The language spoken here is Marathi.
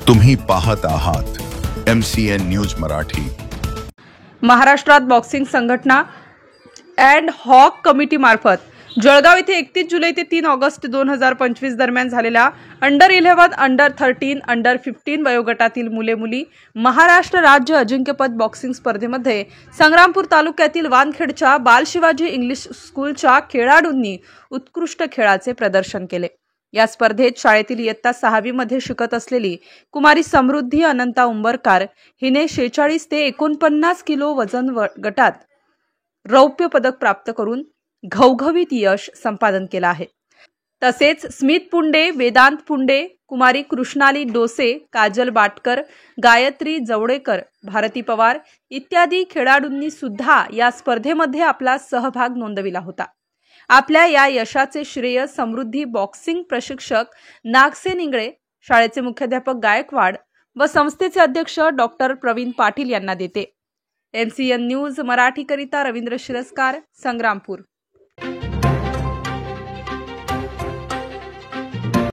तुम्ही पाहत आहात MCN न्यूज मराठी। महाराष्ट्रात बॉक्सिंग संघटना अँड हॉक कमिटी मार्फत जळगाव येथे 31 जुलै ते 3 ऑगस्ट 2025 दरम्यान झालेल्या अंडर 11, अंडर 13, अंडर 15 वयोगटातील मुले-मुली महाराष्ट्र राज्य अजिंक्यपद बॉक्सिंग स्पर्धेमध्ये संग्रामपूर तालुक्यातील वानखेडच्या बाल शिवाजी इंग्लिश स्कूलच्या खेळाडूंनी उत्कृष्ट खेळाचे प्रदर्शन केले। या स्पर्धेत शाळेतील इयत्ता 6वी मध्ये शिकत असलेली कुमारी समृद्धी अनंता उंबरकार हिने 46 ते 49 किलो वजन गटात रौप्य पदक प्राप्त करून घवघवीत यश संपादन केलं आहे। तसेच स्मित पुंडे, वेदांत पुंडे, कुमारी कृष्णाली डोसे, काजल बाटकर, गायत्री जवडेकर, भारती पवार इत्यादी खेळाडूंनी सुद्धा या स्पर्धेमध्ये आपला सहभाग नोंदविला होता। आपल्या या यशाचे श्रेय समृद्धी बॉक्सिंग प्रशिक्षक नागसेन इंगळे, शाळेचे मुख्याध्यापक गायकवाड व संस्थेचे अध्यक्ष डॉक्टर प्रवीण पाटील यांना देते। MCN न्यूज मराठी करिता रवींद्र शिरस्कार, संग्रामपूर।